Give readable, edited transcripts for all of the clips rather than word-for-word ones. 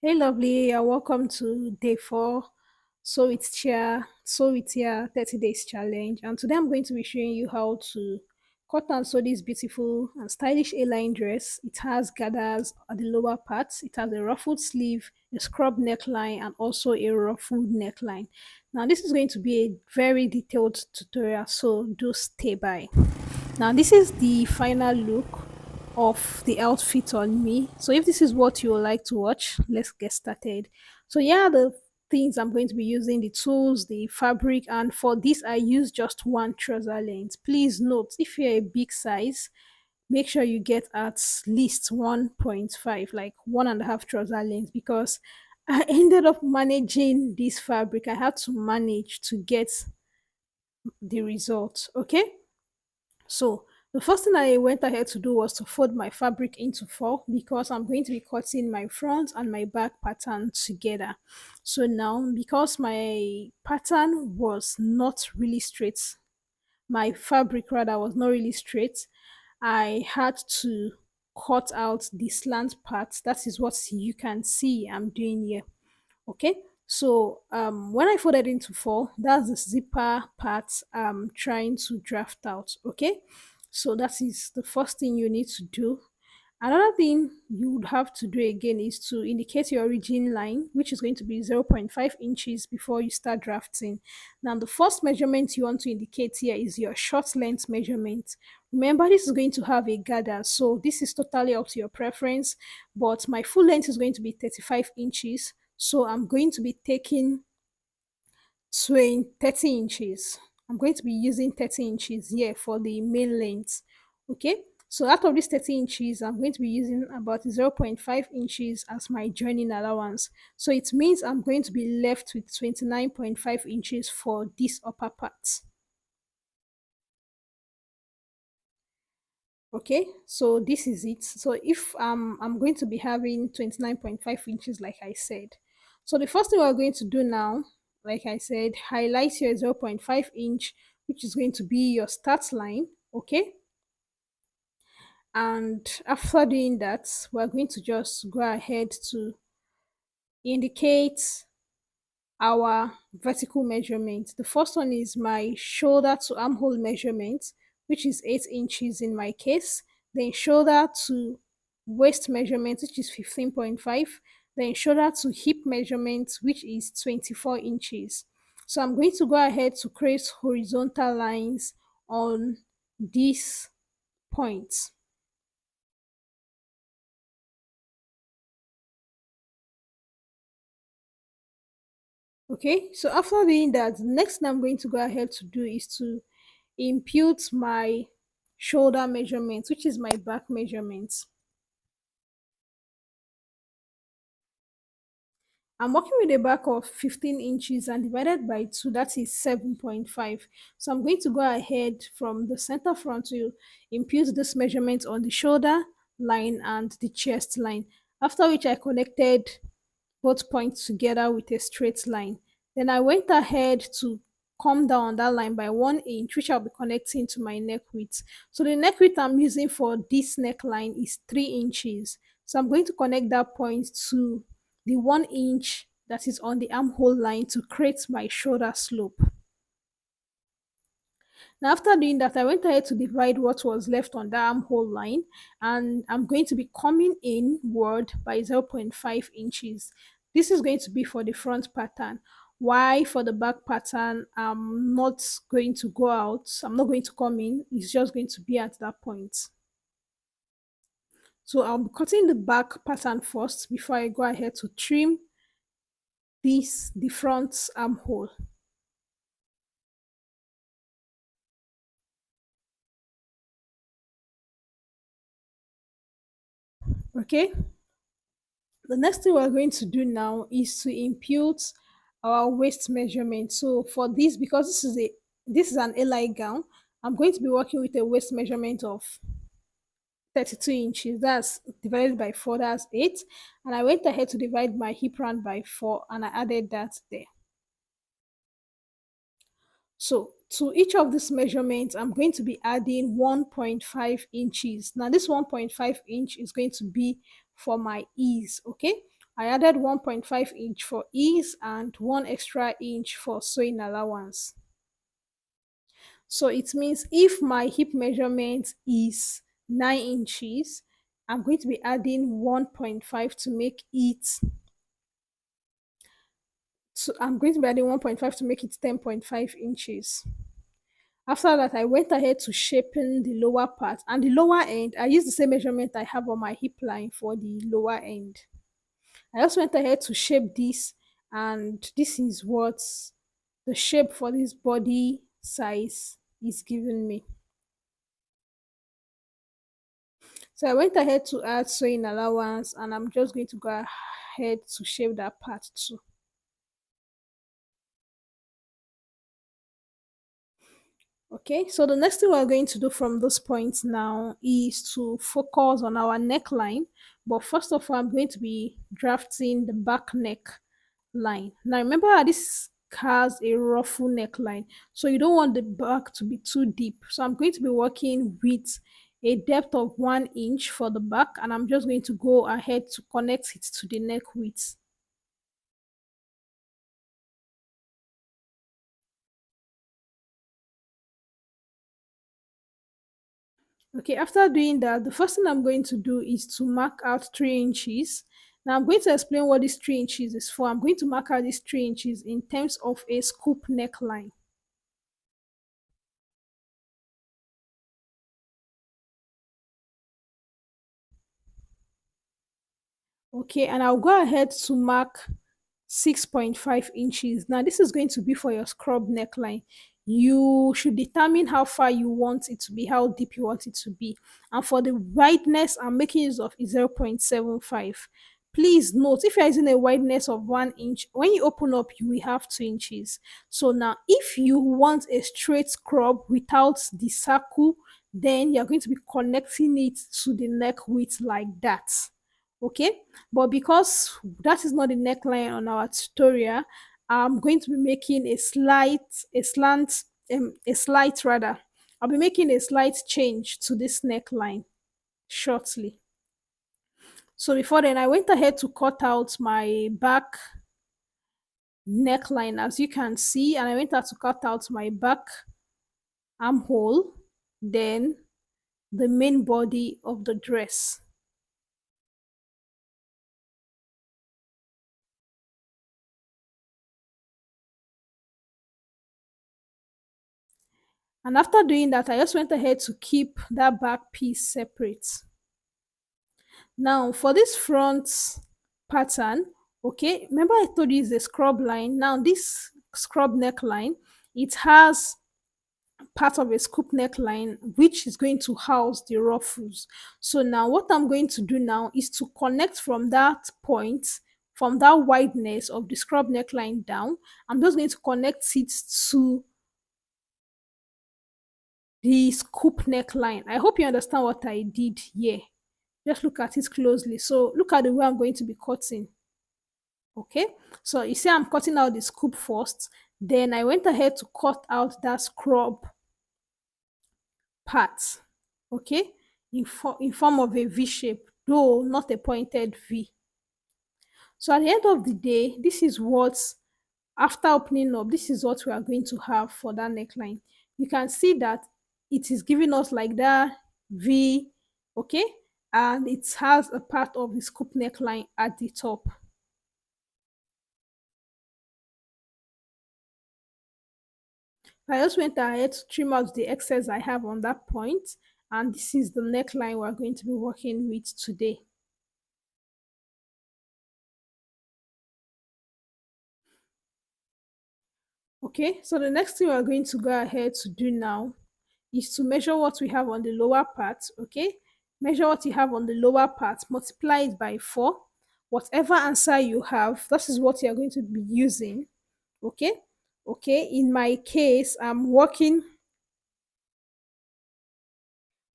Hey, lovely, and welcome to day four. So it's here 30 days challenge. And today I'm going to be showing you how to cut and sew this beautiful and stylish A-line dress. It has gathers at the lower part, it has a ruffled sleeve, a scrub neckline, and also a ruffled neckline. Now, this is going to be a very detailed tutorial, so do stay by. Now, this is the final look of the outfit on me. So if this is what you would like to watch, let's get started. So yeah, the things I'm going to be using, the tools, the fabric, and for this I use just one trouser length. Please note, if you're a big size, make sure you get at least 1.5, like one and a half trouser length, because I ended up managing this fabric. I had to manage to get the result. Okay, so the first thing I went ahead to do was to fold my fabric into four because I'm going to be cutting my front and my back pattern together. So now, because my pattern was not really straight, my fabric rather was not really straight, I had to cut out the slant part. That is what you can see I'm doing here. Okay, so when I folded into four, that's the zipper part I'm trying to draft out. Okay, so that is the first thing you need to do. Another thing you would have to do again is to indicate your origin line, which is going to be zero point 0.5 inches before you start drafting. Now, the first measurement you want to indicate here is your short length measurement. Remember, this is going to have a gather, so this is totally up to your preference, but my full length is going to be 35 inches. So I'm going to be taking 30 inches. I'm going to be using 30 inches here for the main length. Okay, so out of this 30 inches, I'm going to be using about zero point 0.5 inches as my joining allowance. So it means I'm going to be left with 29.5 inches for this upper part. Okay, so this is it. So if I'm going to be having 29.5 inches, like I said. So the first thing we're going to do now, like I said, highlight your zero point 0.5 inch, which is going to be your start line. Okay, and after doing that, we're going to just go ahead to indicate our vertical measurement. The first one is my shoulder to armhole measurement, which is 8 inches in my case. Then shoulder to waist measurement, which is 15.5. Then shoulder to hip measurement, which is 24 inches. So I'm going to go ahead to create horizontal lines on these points. Okay, so after doing that, the next thing I'm going to go ahead to do is to impute my shoulder measurement, which is my back measurement. I'm working with a back of 15 inches and divided by 2, that is 7.5. So I'm going to go ahead from the center front to impute this measurement on the shoulder line and the chest line, after which I connected both points together with a straight line. Then I went ahead to come down that line by 1 inch, which I'll be connecting to my neck width. So the neck width I'm using for this neckline is 3 inches. So I'm going to connect that point to the 1 inch that is on the armhole line to create my shoulder slope. Now, after doing that, I went ahead to divide what was left on the armhole line, and I'm going to be coming inward by zero point 0.5 inches. This is going to be for the front pattern. Why for the back pattern, I'm not going to go out, I'm not going to come in, it's just going to be at that point. So I'll be cutting the back pattern first before I go ahead to trim the front armhole. Okay, the next thing we're going to do now is to impute our waist measurement. So for this, because this is an A-line gown, I'm going to be working with a waist measurement of 32 inches. That's divided by 4, that's 8. And I went ahead to divide my hip round by 4 and I added that there. So to each of these measurements, I'm going to be adding 1.5 inches. Now this 1.5 inch is going to be for my ease, okay? I added 1.5 inch for ease and 1 extra inch for sewing allowance. So it means if my hip measurement is 9 inches, I'm going to be adding 1.5 to make it, so I'm going to be adding 1.5 to make it 10.5 inches. After that, I went ahead to shaping the lower part, and the lower end, I used the same measurement I have on my hip line for the lower end. I also went ahead to shape this, and this is what the shape for this body size is giving me. So I went ahead to add sewing allowance, and I'm just going to go ahead to shape that part too. Okay, so the next thing we're going to do from this point now is to focus on our neckline. But first of all, I'm going to be drafting the back neck line. Now remember how this has a ruffle neckline, so you don't want the back to be too deep. So I'm going to be working with a depth of 1 inch for the back, and I'm just going to go ahead to connect it to the neck width. Okay, after doing that, the first thing I'm going to do is to mark out 3 inches. Now I'm going to explain what this 3 inches is for. I'm going to mark out these 3 inches in terms of a scoop neckline. Okay, and I'll go ahead to mark 6.5 inches. Now this is going to be for your scrub neckline. You should determine how far you want it to be, how deep you want it to be. And for the wideness, I'm making use of 0.75. Please note, if you're using a wideness of 1 inch, when you open up, you will have 2 inches. So now, if you want a straight scrub without the circle, then you're going to be connecting it to the neck width like that. Okay, but because that is not the neckline on our tutorial, I'm going to be making a slight rather. I'll be making a slight change to this neckline shortly. So before then, I went ahead to cut out my back neckline, as you can see, and I went ahead to cut out my back armhole, then the main body of the dress. And after doing that, I just went ahead to keep that back piece separate. Now for this front pattern, okay, remember I told you it's a scrub line. Now this scrub neckline, it has part of a scoop neckline which is going to house the ruffles. So now what I'm going to do now is to connect from that point, from that wideness of the scrub neckline down. I'm just going to connect it to the scoop neckline. I hope you understand what I did here. Just look at it closely. So look at the way I'm going to be cutting. Okay, so you see I'm cutting out the scoop first, then I went ahead to cut out that scrub part, okay, in form of a V shape, though not a pointed V. So at the end of the day, this is what, after opening up, this is what we are going to have for that neckline. You can see that it is giving us like that V, okay, and it has a part of the scoop neckline at the top. I just went ahead to trim out the excess I have on that point, and this is the neckline we're going to be working with today. Okay, so the next thing we're going to go ahead to do now is to measure what we have on the lower part. Okay, measure what you have on the lower part, multiply it by 4. Whatever answer you have, that is what you're going to be using. Okay, okay, in my case, I'm working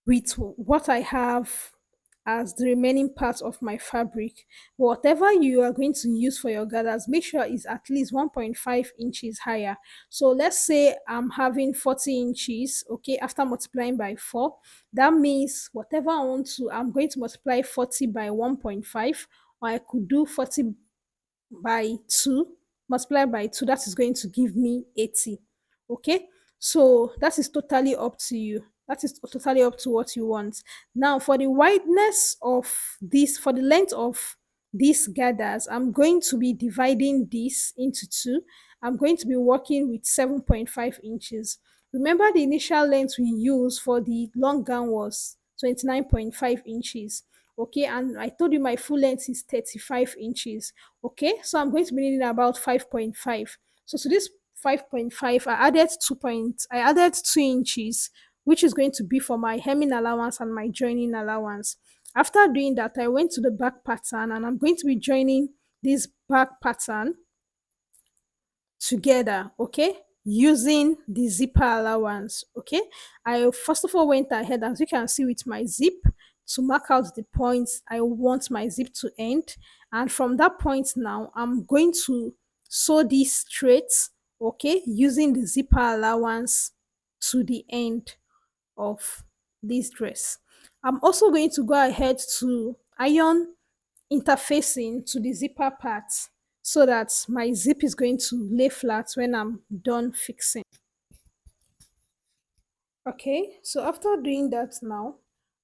with what I have as the remaining part of my fabric. Whatever you are going to use for your gathers, make sure it's at least 1.5 inches higher. So let's say I'm having 40 inches, okay, after multiplying by 4. That means whatever I want to, I'm going to multiply 40 by 1.5 or I could do 40 by 2, multiply by 2, that is going to give me 80. Okay, so that is totally up to you. That is totally up to what you want. Now for the wideness of this, for the length of these gathers, I'm going to be dividing this into two. I'm going to be working with 7.5 inches. Remember the initial length we used for the long gown was 29.5 inches. Okay, and I told you my full length is 35 inches. Okay, so I'm going to be needing about 5.5. So to this 5.5, I added 2 inches, which is going to be for my hemming allowance and my joining allowance. After doing that, I went to the back pattern and I'm going to be joining this back pattern together, okay, using the zipper allowance. Okay, I first of all went ahead, as you can see, with my zip to mark out the points I want my zip to end, and from that point now I'm going to sew this straight, okay, using the zipper allowance to the end of this dress. I'm also going to go ahead to iron interfacing to the zipper part so that my zip is going to lay flat when I'm done fixing. Okay, so after doing that now,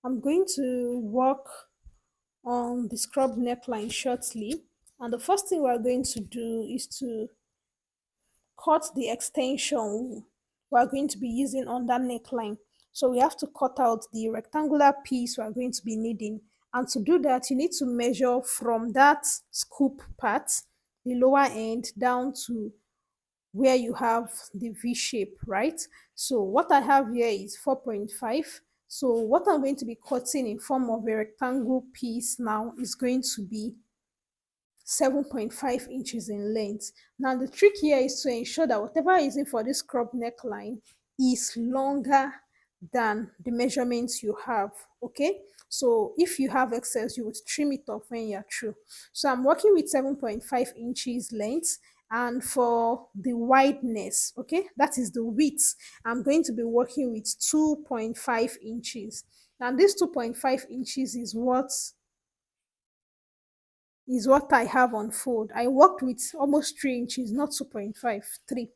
I'm going to work on the scrub neckline shortly. And the first thing we're going to do is to cut the extension we're going to be using on that neckline. So we have to cut out the rectangular piece we're going to be needing. And to do that, you need to measure from that scoop part, the lower end, down to where you have the V shape, right? So what I have here is 4.5. So what I'm going to be cutting in form of a rectangle piece now is going to be 7.5 inches in length. Now the trick here is to ensure that whatever I'm using for this crop neckline is longer than the measurements you have. Okay, so if you have excess, you would trim it off when you're through. So I'm working with 7.5 inches length, and for the wideness, okay, that is the width, I'm going to be working with 2.5 inches. And this 2.5 inches is what I have on fold. I worked with almost 3 inches, not 2.5, 3.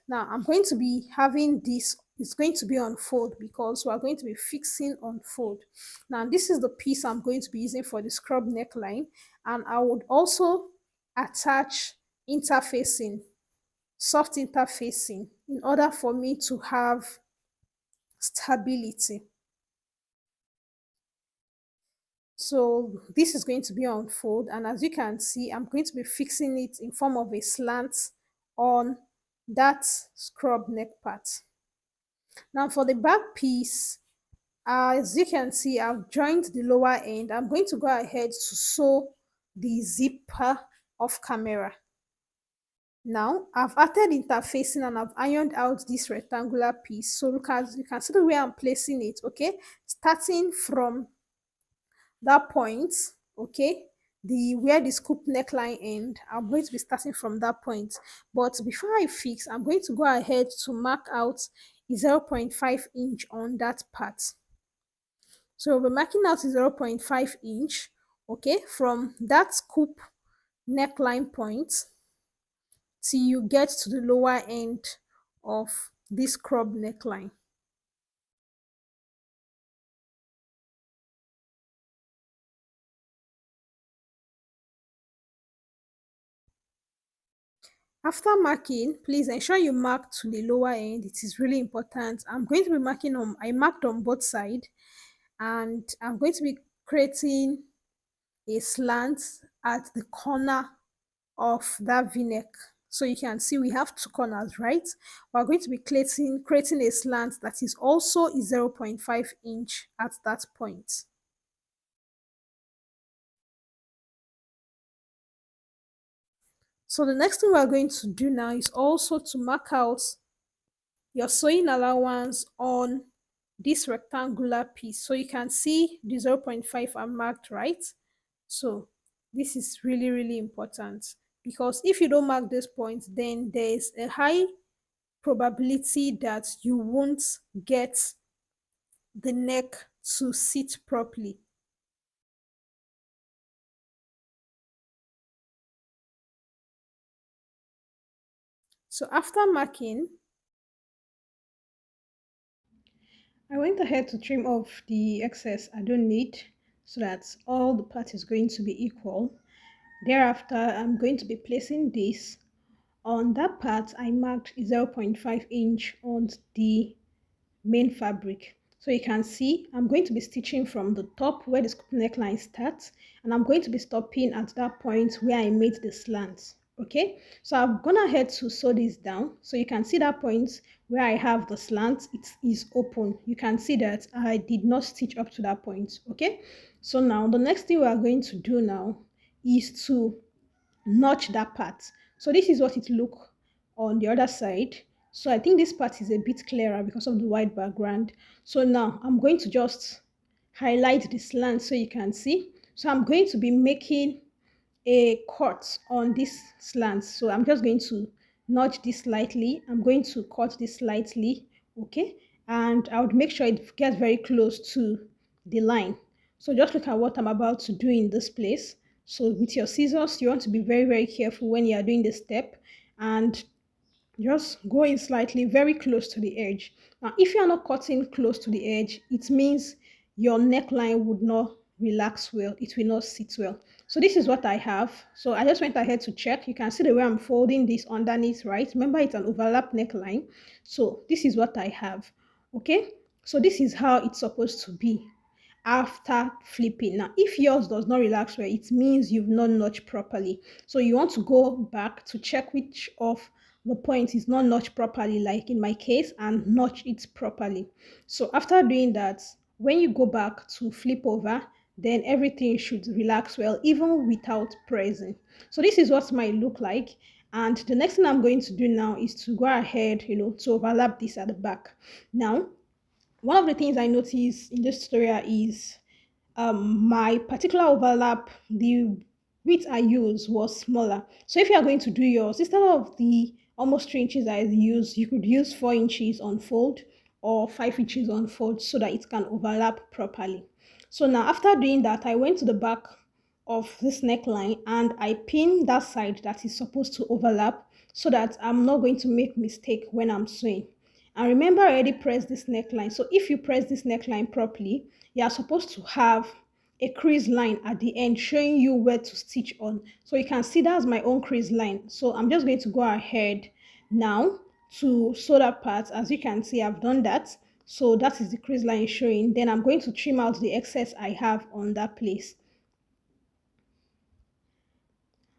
Now I'm going to be having this, it's going to be on fold because we're going to be fixing on fold. Now this is the piece I'm going to be using for the scrub neckline, and I would also attach interfacing, soft interfacing, in order for me to have stability. So this is going to be on fold, and as you can see, I'm going to be fixing it in form of a slant on that scrub neck part. Now for the back piece, as you can see, I've joined the lower end. I'm going to go ahead to sew the zipper off camera. Now I've added interfacing and I've ironed out this rectangular piece. So look, as you can see the way I'm placing it, okay, starting from that point, okay, the where the scoop neckline end, I'm going to be starting from that point. But before I fix, I'm going to go ahead to mark out a 0.5 inch on that part. So we're marking out 0.5 inch, okay, from that scoop neckline point till you get to the lower end of this crop neckline. After marking, please ensure you mark to the lower end. It is really important. I'm going to be marking on, I marked on both sides, and I'm going to be creating a slant at the corner of that v-neck. So you can see we have two corners, right? We're going to be creating a slant that is also a 0.5 inch at that point. So the next thing we're going to do now is also to mark out your sewing allowance on this rectangular piece. So you can see the 0.5 are marked, right? So this is really, really important, because if you don't mark this point, then there's a high probability that you won't get the neck to sit properly. So after marking, I went ahead to trim off the excess I don't need so that all the part is going to be equal. Thereafter, I'm going to be placing this on that part I marked 0.5 inch on the main fabric. So you can see I'm going to be stitching from the top where the scoop neckline starts, and I'm going to be stopping at that point where I made the slant. Okay, so I've gone ahead to sew this down. So you can see that point where I have the slant, it is open. You can see that I did not stitch up to that point. Okay, so now the next thing we are going to do now is to notch that part. So this is what it look on the other side. So I think this part is a bit clearer because of the white background. So now I'm going to just highlight the slant so you can see. So I'm going to be making a cut on this slant. So I'm just going to notch this slightly. I'm going to cut this slightly, okay? And I would make sure it gets very close to the line. So just look at what I'm about to do in this place. So with your scissors, you want to be very, very careful when you are doing this step, and just go in slightly, very close to the edge. Now, if you are not cutting close to the edge, it means your neckline would not relax well. It will not sit well. So this is what I have. So I just went ahead to check. You can see the way I'm folding this underneath, right? Remember, it's an overlap neckline. So this is what I have. Okay. So this is how it's supposed to be after flipping. Now, if yours does not relax well, it means you've not notched properly. So you want to go back to check which of the point is not notched properly, like in my case, and notch it properly. So after doing that, when you go back to flip over, then everything should relax well, even without pressing. So this is what might look like. And the next thing I'm going to do now is to go ahead, to overlap this at the back. Now, one of the things I noticed in this tutorial is my particular overlap, the width I used was smaller. So if you are going to do yours, instead of the almost 3 inches I use, you could use 4 inches on fold or 5 inches on fold so that it can overlap properly. So now after doing that, I went to the back of this neckline and I pinned that side that is supposed to overlap so that I'm not going to make mistake when I'm sewing. And remember, I already pressed this neckline. So if you press this neckline properly, you are supposed to have a crease line at the end showing you where to stitch on. So you can see that's my own crease line. So I'm just going to go ahead now to sew that part. As you can see, I've done that. So that is the crease line showing. Then I'm going to trim out the excess I have on that place.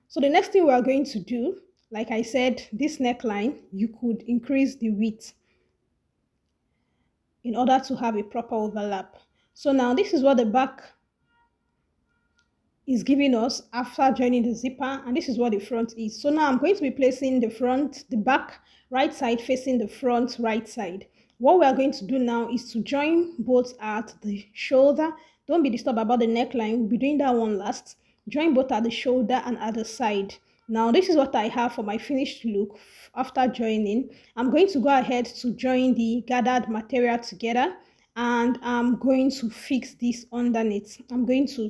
So the next thing we are going to do, like I said, this neckline, you could increase the width in order to have a proper overlap. So now this is what the back is giving us after joining the zipper, and this is what the front is. So now I'm going to be placing the back right side facing the front right side. What we are going to do now is to join both at the shoulder. Don't be disturbed about the neckline, we'll be doing that one last. Join both at the shoulder and at the side. Now this is what I have for my finished look after joining. I'm going to go ahead to join the gathered material together, and I'm going to fix this underneath. I'm going to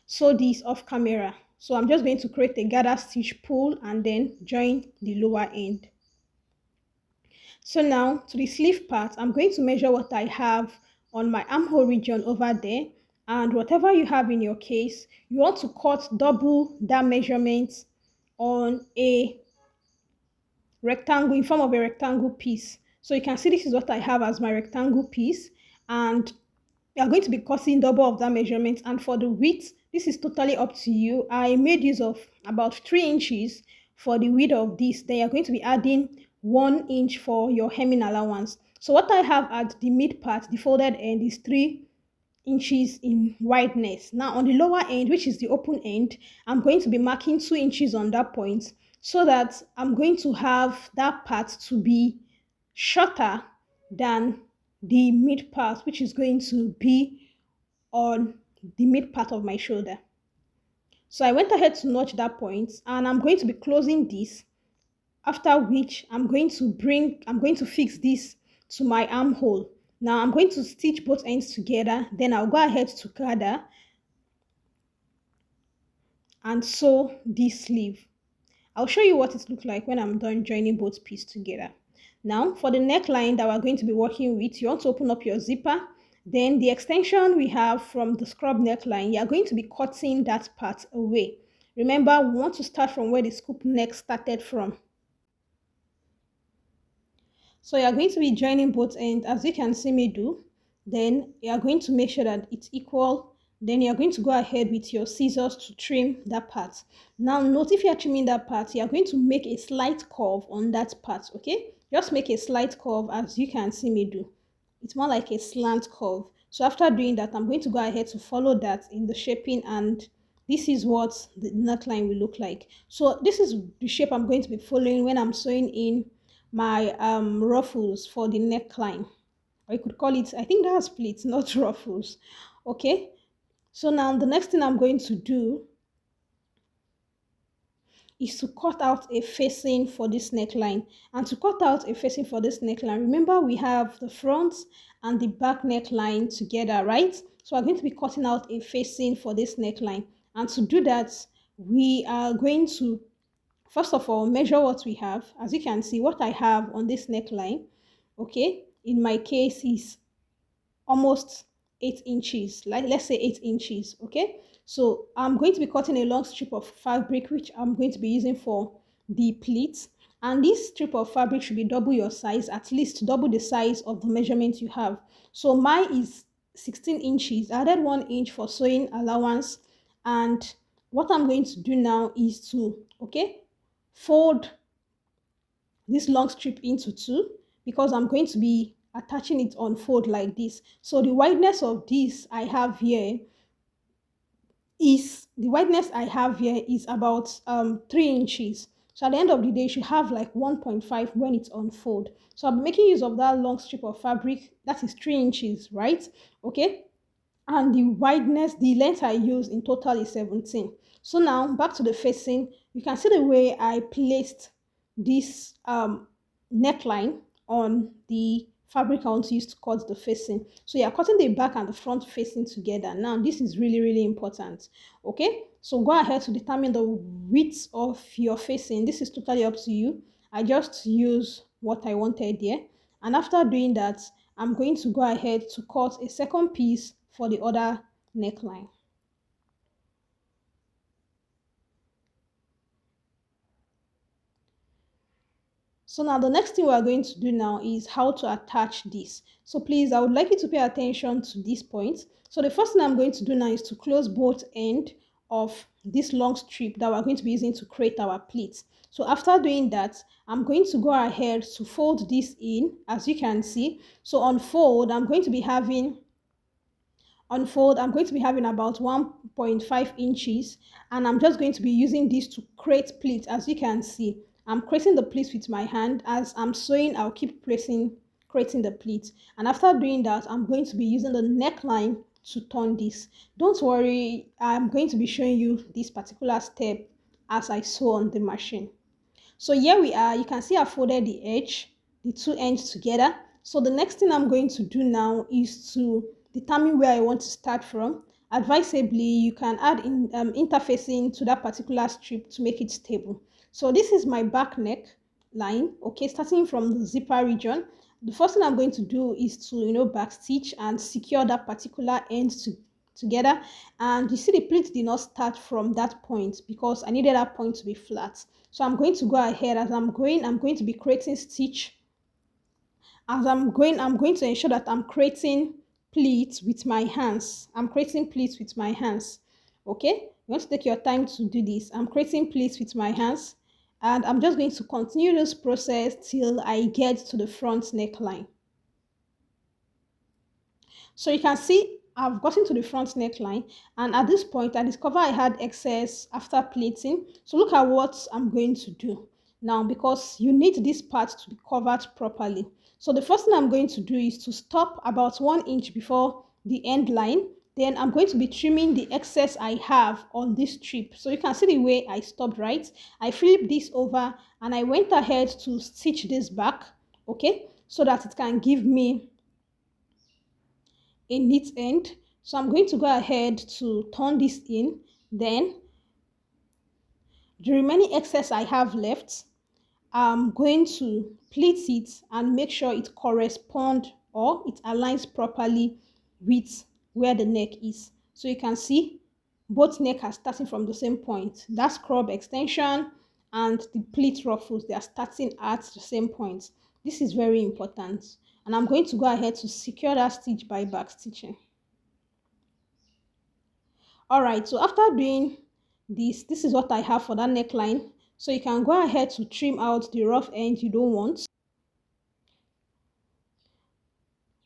sew this off camera. So I'm just going to create a gather stitch pull and then join the lower end. So now to the sleeve part, I'm going to measure what I have on my armhole region over there, and whatever you have in your case, you want to cut double that measurement on a rectangle, in form of a rectangle piece. So you can see this is what I have as my rectangle piece, and you are going to be cutting double of that measurement. And for the width, this is totally up to you. I made use of about 3 inches for the width of this. Then you're going to be adding 1 inch for your hemming allowance. So what I have at the mid part, the folded end, is 3 inches in wideness. Now on the lower end, which is the open end, I'm going to be marking 2 inches on that point, so that I'm going to have that part to be shorter than the mid part, which is going to be on the mid part of my shoulder. So I went ahead to notch that point, and I'm going to be closing this, after which I'm going to fix this to my armhole. Now I'm going to stitch both ends together, then I'll go ahead to gather and sew this sleeve. I'll show you what it looks like when I'm done joining both pieces together. Now, for the neckline that we're going to be working with, you want to open up your zipper. Then the extension we have from the scrub neckline, you're going to be cutting that part away. Remember, we want to start from where the scoop neck started from. So you're going to be joining both ends as you can see me do. Then you're going to make sure that it's equal. Then you're going to go ahead with your scissors to trim that part. Now note if you're trimming that part, you're going to make a slight curve on that part, okay? Just make a slight curve as you can see me do. It's more like a slant curve. So after doing that, I'm going to go ahead to follow that in the shaping, and this is what the neckline will look like. So this is the shape I'm going to be following when I'm sewing in my ruffles for the neckline. Or you could call it, I think that's pleats, not ruffles. Okay, so now the next thing I'm going to do is to cut out a facing for this neckline. And to cut out a facing for this neckline, remember we have the front and the back neckline together, right? So I'm going to be cutting out a facing for this neckline. And to do that, we are going to first of all measure what we have. As you can see, what I have on this neckline, okay, in my case is almost 8 inches, like let's say 8 inches. Okay, so I'm going to be cutting a long strip of fabric which I'm going to be using for the pleats, and this strip of fabric should be double your size, at least double the size of the measurement you have. So mine is 16 inches. I added 1 inch for sewing allowance, and what I'm going to do now is to, okay, fold this long strip into two, because I'm going to be attaching it on fold like this. So the wideness of this I have here is about 3 inches. So at the end of the day, you should have like 1.5 when it's on fold. So I'll be making use of that long strip of fabric that is 3 inches, right? Okay, and the wideness, the length I use in total is 17. So now back to the facing, you can see the way I placed this neckline on the fabric I want to use to cut the facing. So you're cutting the back and the front facing together. Now this is really, really important. Okay, so go ahead to determine the width of your facing. This is totally up to you. I just use what I wanted there, and after doing that, I'm going to go ahead to cut a second piece for the other neckline. So now the next thing we are going to do now is how to attach this. So please, I would like you to pay attention to this point. So the first thing I'm going to do now is to close both ends of this long strip that we're going to be using to create our pleats. So after doing that, I'm going to go ahead to fold this in, as you can see. So on fold, I'm going to be having I'm going to be having about 1.5 inches, and I'm just going to be using this to create pleats. As you can see, I'm creating the pleats with my hand. As I'm sewing, I'll keep creating the pleats, and after doing that, I'm going to be using the neckline to turn this. Don't worry, I'm going to be showing you this particular step as I sew on the machine. So here we are. You can see I folded the edge, the two ends together. So the next thing I'm going to do now is to determine where I want to start from. Advisably, you can add in interfacing to that particular strip to make it stable. So this is my back neck line, okay, starting from the zipper region. The first thing I'm going to do is to, back stitch and secure that particular end together. And you see the pleat did not start from that point because I needed that point to be flat. So I'm going to go ahead. As I'm going to be creating stitch. As I'm going to ensure that I'm creating pleats with my hands. I'm creating pleats with my hands. Okay, you want to take your time to do this. I'm creating pleats with my hands, and I'm just going to continue this process till I get to the front neckline. So you can see I've gotten to the front neckline, and at this point I discover I had excess after pleating. So look at what I'm going to do now, because you need this part to be covered properly. So the first thing I'm going to do is to stop about 1 inch before the end line. Then I'm going to be trimming the excess I have on this strip. So you can see the way I stopped, right? I flipped this over and I went ahead to stitch this back, okay, so that it can give me a neat end. So I'm going to go ahead to turn this in. Then The remaining excess I have left, I'm going to pleat it and make sure it corresponds or it aligns properly with where the neck is. So you can see both neck are starting from the same point. That scrub extension and the pleat ruffles, they are starting at the same point. This is very important. And I'm going to go ahead to secure that stitch by back stitching. All right, so after doing this is what I have for that neckline. So you can go ahead to trim out the rough end you don't want,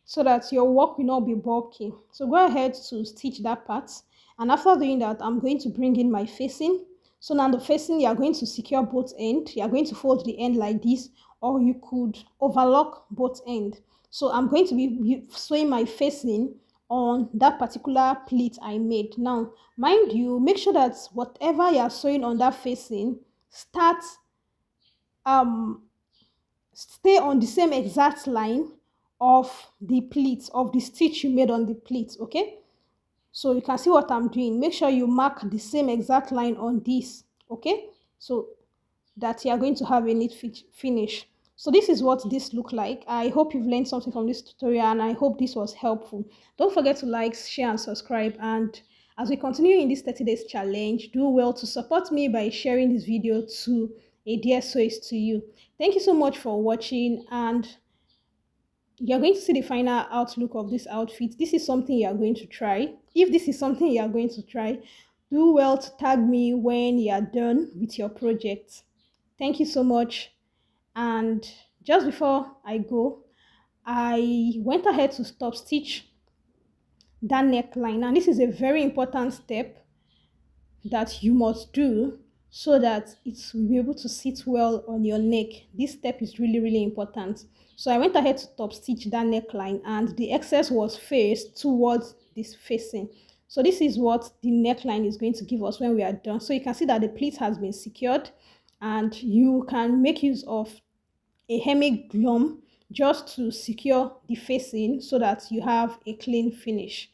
so that your work will not be bulky. So go ahead to stitch that part. And after doing that, I'm going to bring in my facing. So now the facing, you are going to secure both ends. You are going to fold the end like this, or you could overlock both ends. So I'm going to be sewing my facing on that particular pleat I made. Now, mind you, make sure that whatever you are sewing on that facing starts um stay on the same exact line of the pleats, of the stitch you made on the pleats. Okay, so you can see what I'm doing. Make sure you mark the same exact line on this. Okay, so that you are going to have a neat finish. So this is what this look like. I hope you've learned something from this tutorial, and I hope this was helpful. Don't forget to like, share and subscribe. And as we continue in this 30 days challenge, do well to support me by sharing this video to a dear source to you. Thank you so much for watching, and you're going to see the final outlook of this outfit. This is something you are going to try. If this is something you are going to try, do well to tag me when you are done with your project. Thank you so much. And just before I go, I went ahead to stop stitch that neckline, and this is a very important step that you must do so that it will be able to sit well on your neck. This step is really, really important. So I went ahead to top stitch that neckline, and the excess was faced towards this facing. So this is what the neckline is going to give us when we are done. So you can see that the pleat has been secured, and you can make use of a hemi glom just to secure the facing so that you have a clean finish.